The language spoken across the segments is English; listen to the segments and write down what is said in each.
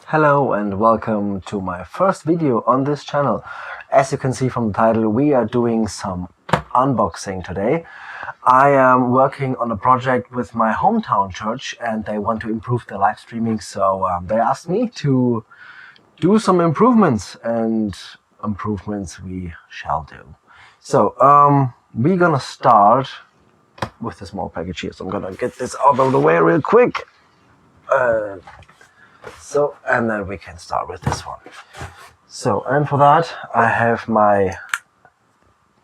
Hello and welcome to my first video on this channel. As you can see from the title, we are doing some unboxing today. I am working on a project with my hometown church and they want to improve their live streaming, so they asked me to do some improvements, and improvements we shall do. So we're gonna start with the small package here, so I'm gonna get this out of the way real quick. And then we can start with this one. So, and for that I have my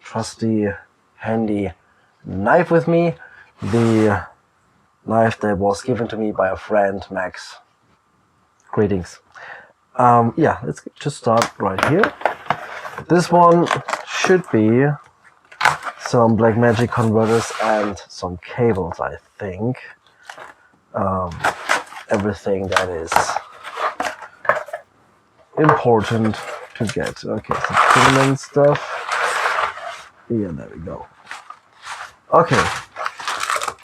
trusty handy knife with me, the knife that was given to me by a friend, Max. Greetings. Yeah, let's just start right here. This one should be some Blackmagic converters and some cables, I think. Everything that is important to get. Okay, some filament stuff. Yeah, there we go. Okay,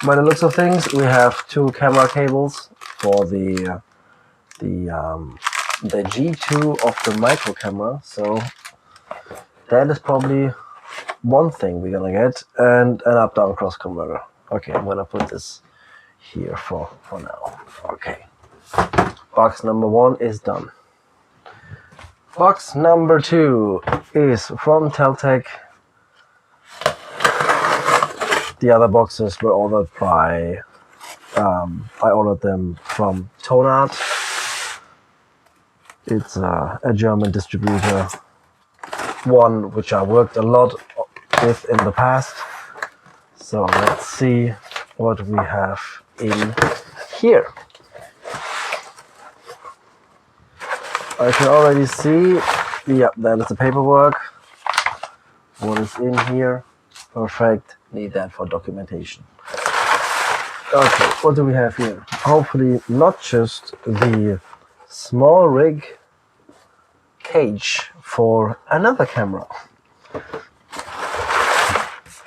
by the looks of things, we have two camera cables for the G2 of the micro camera. So that is probably one thing we're gonna get, and an UpDownCross converter. Okay, I'm gonna put this here for now. Okay, box number one is done. Box number two is from Teltec. The other boxes were ordered by I ordered them from Tonart. It's a German distributor, one which I worked a lot with in the past. So let's see what we have in here. I can already see, yep, that is the paperwork. What is in here? Perfect, need that for documentation. Okay, what do we have here? Hopefully not just the SMALLRIG cage for another camera.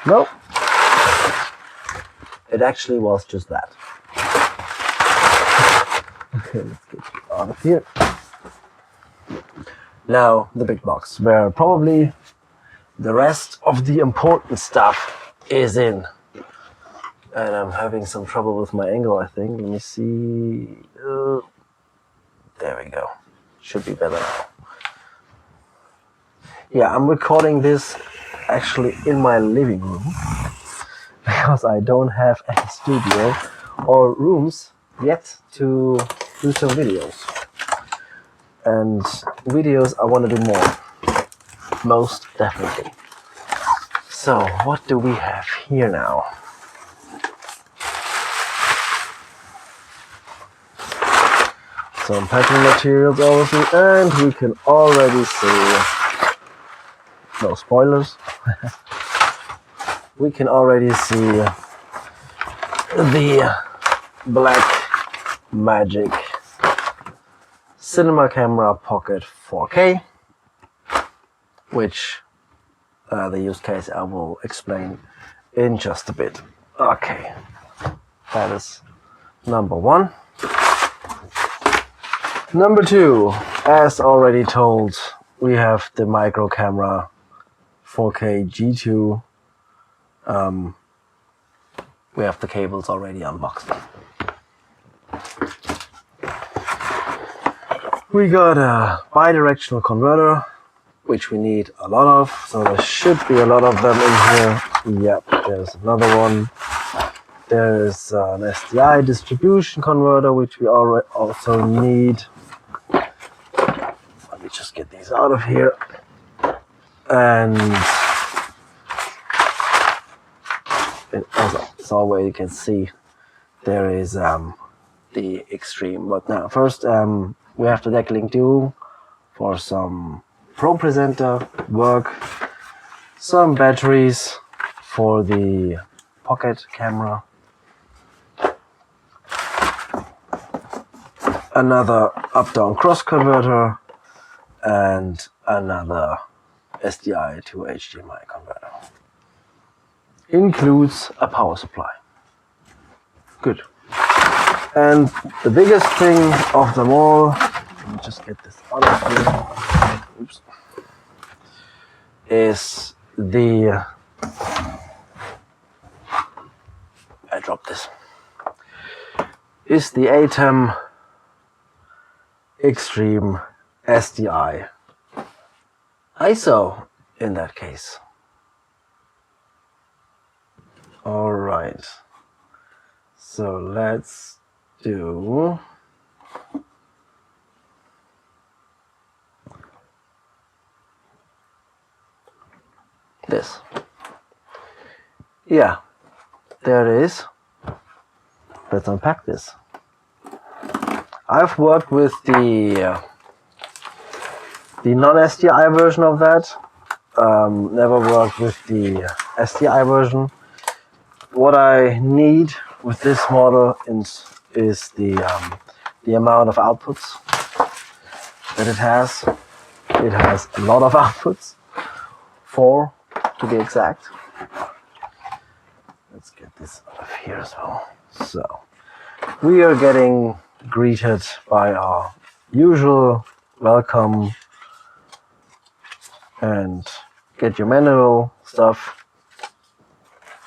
No, it actually was just that. Okay, let's get it out of here. Now the big box, where probably the rest of the important stuff is in. And I'm having some trouble with my angle, I think. Let me see. There we go. Should be better now. Yeah, I'm recording this actually in my living room because I don't have any studio or rooms yet to do some videos. And videos I want to do more, most definitely. So what do we have here now? Some packing materials obviously, and we can already see, no spoilers, we can already see the Blackmagic Cinema Camera Pocket 4K, which the use case I will explain in just a bit. Okay, that is number one. Number two, as already told, we have the micro camera 4K G2. We have the cables already unboxed. We got a bidirectional converter, which we need a lot of, so there should be a lot of them in here. Yep, there's another one. There is an SDI distribution converter, which we also need. Let me just get these out of here. And as always, you can see there is the Extreme. But now, first, we have the Decklink Duo for some Pro Presenter work, some batteries for the pocket camera, another UpDownCross converter, and another SDI to HDMI converter. Includes a power supply. Good. And the biggest thing of them all just get this out of here. Oops. Is the I dropped this. Is the Atem Extreme SDI ISO in that case. All right. So let's do this. Yeah, there it is. Let's unpack this. I've worked with the non-SDI version of that. Never worked with the SDI version. What I need with this model is the amount of outputs that it has. It has a lot of outputs, 4 to be exact. Let's get this out of here as well. So we are getting greeted by our usual welcome and get your manual stuff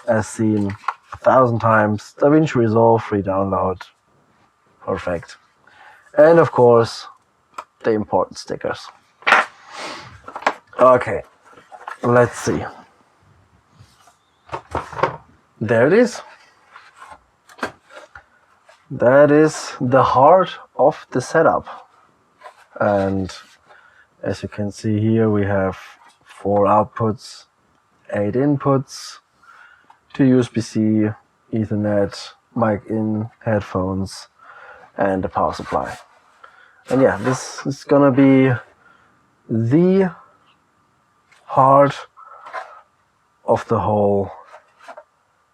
as seen 1,000 times. DaVinci Resolve, free download, perfect. And of course the important stickers. Okay, let's see. There it is. That is the heart of the setup. And as you can see here, we have 4 outputs, 8 inputs, 2 USB-C, Ethernet, mic in, headphones, and a power supply. And yeah, this is gonna be the heart of the whole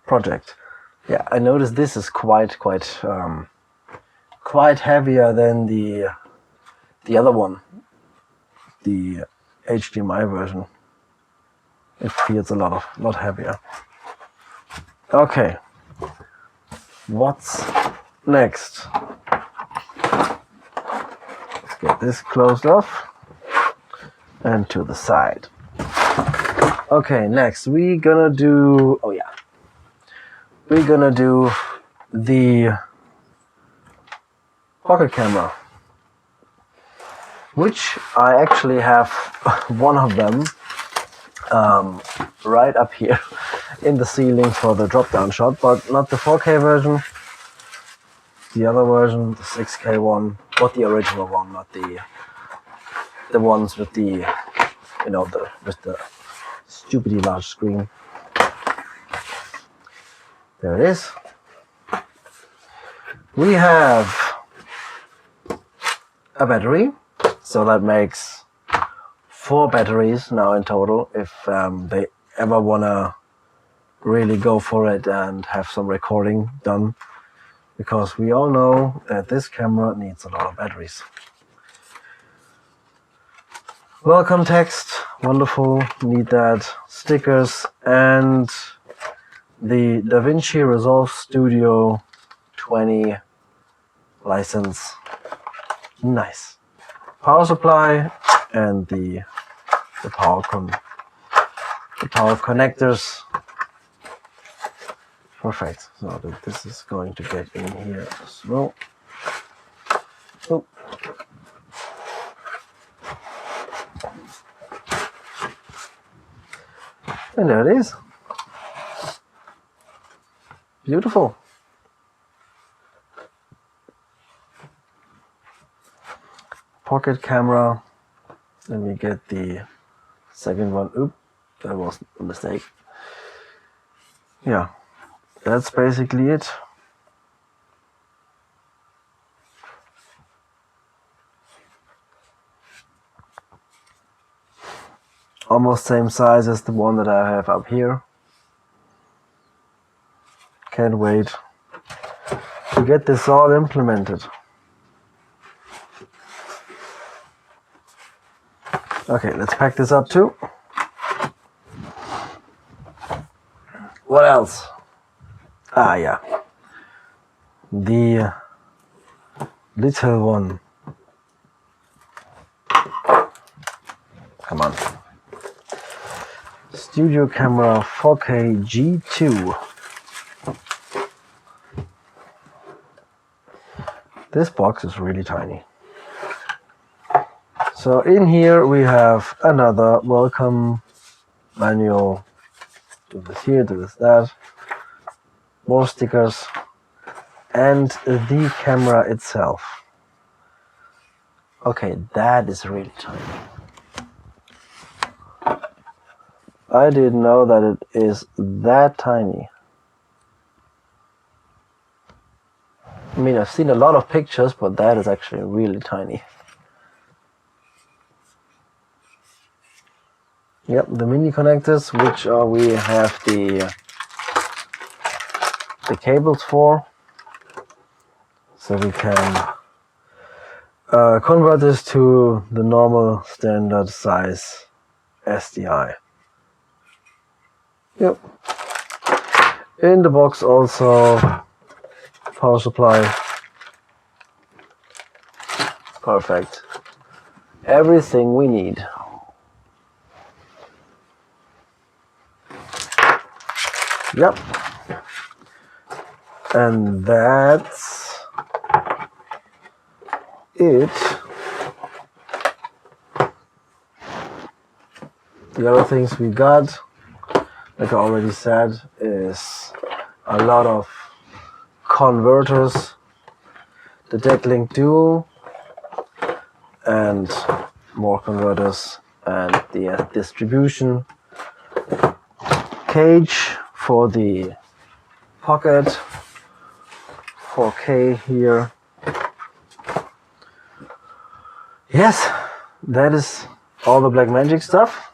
project. Yeah, I noticed this is quite heavier than the other one, the HDMI version. It feels a lot heavier. Okay, what's next? Let's get this closed off and to the side. Okay, next we're gonna do, oh yeah, we're gonna do the pocket camera, which I actually have one of them right up here in the ceiling for the drop-down shot, but not the 4K version, the other version, the 6K one, not the original one, not the ones with the, you know, with the stupidly large screen. There it is. We have a battery, so that makes 4 batteries now in total if they ever wanna really go for it and have some recording done, because we all know that this camera needs a lot of batteries. Welcome text, wonderful, need that. Stickers and the DaVinci Resolve Studio 20 license. Nice. Power supply and the power connectors. Perfect. So this is going to get in here as well. Oh. And there it is. Beautiful. Pocket camera. Let me get the second one. Oop, that was a mistake. Yeah, that's basically it. Almost same size as the one that I have up here. Can't wait to get this all implemented. Okay, let's pack this up too. What else? Ah, yeah. The little one. Come on. Studio camera 4K G2. This box is really tiny. So in here we have another welcome manual. Do this here, do this that. More stickers. And the camera itself. Okay, that is really tiny. I didn't know that it is that tiny. I mean, I've seen a lot of pictures, but that is actually really tiny. Yep, the mini connectors, which we have the cables for, so we can convert this to the normal standard size SDI. Yep. In the box also power supply. Perfect. Everything we need. Yep. And that's it. The other things we got, like I already said, is a lot of converters, the Decklink Duo, and more converters, and the distribution cage for the pocket, 4K here. Yes, that is all the Blackmagic stuff.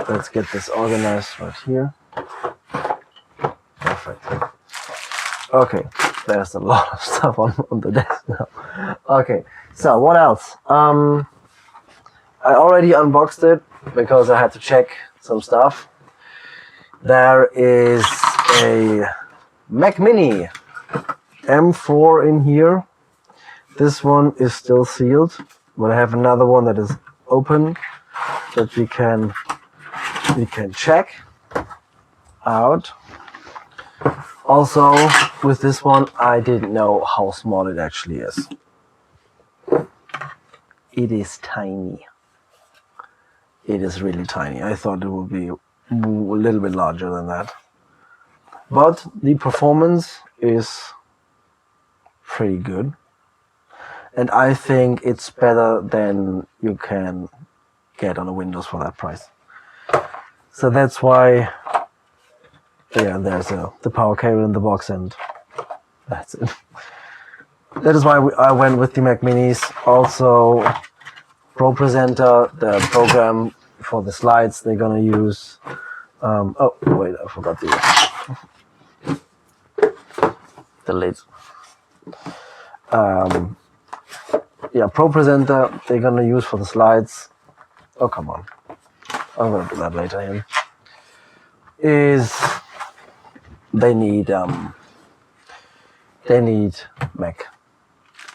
Let's get this organized right here. Perfect. Okay, there's a lot of stuff on the desk now. Okay, so what else? I already unboxed it because I had to check some stuff. There is a MacMini M4 in here. This one is still sealed, but I have another one that is open that we can check out. Also, with this one, I didn't know how small it actually is. It is tiny. It is really tiny. I thought it would be a little bit larger than that. But the performance is pretty good. And I think it's better than you can get on a Windows for that price. So that's why, yeah, there's the power cable in the box, and that's it. That is why I went with the Mac Minis. Also, Pro Presenter, the program for the slides they're gonna use. Oh wait, I forgot the lid. Yeah, Pro Presenter they're gonna use for the slides. Oh come on, I'm gonna do that later. Here is they need Mac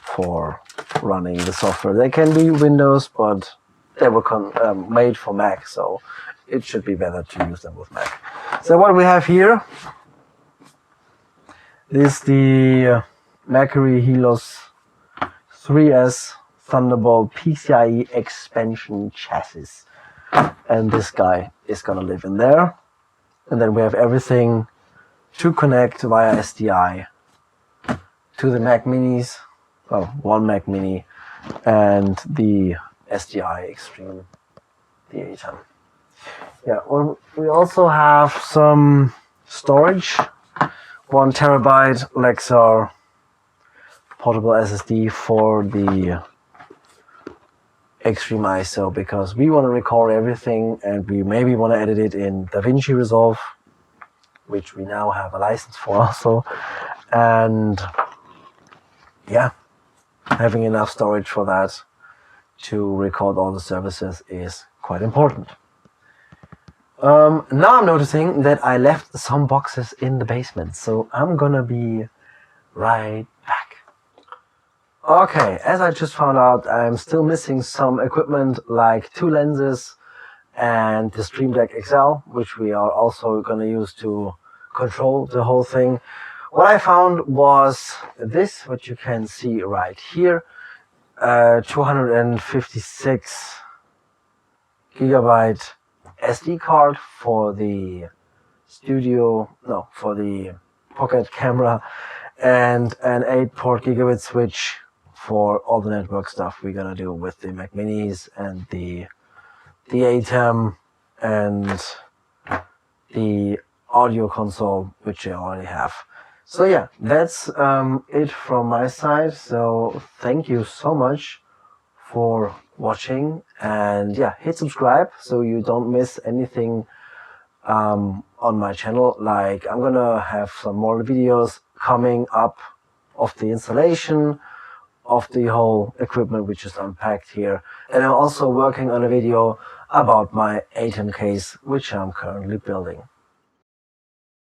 for running the software. They can be Windows, but they were made for Mac, so it should be better to use them with Mac. So what we have here is the Macquarie Helios 3S Thunderbolt PCIe expansion chassis, and this guy is gonna live in there. And then we have everything to connect via SDI to the Mac Minis, well, one Mac Mini, and the SDI Extreme, the Atem. Yeah, well, we also have some storage, 1 terabyte Lexar portable SSD for the Extreme ISO, because we want to record everything and we maybe want to edit it in DaVinci Resolve, which we now have a license for also. And yeah, having enough storage for that to record all the services is quite important. Now I'm noticing that I left some boxes in the basement, so I'm gonna be right back. Okay, as I just found out, I'm still missing some equipment like 2 lenses and the Stream Deck XL, which we are also going to use to control the whole thing. What I found was this, what you can see right here, 256 gigabyte SD card for the for the pocket camera, and an 8-port gigabit switch for all the network stuff we're gonna do with the MacMinis and the Atem and the audio console, which I already have. So yeah, that's it from my side. So thank you so much for watching, and yeah, hit subscribe so you don't miss anything on my channel. Like, I'm gonna have some more videos coming up of the installation of the whole equipment we just unpacked here, and I'm also working on a video about my Atem case, which I'm currently building.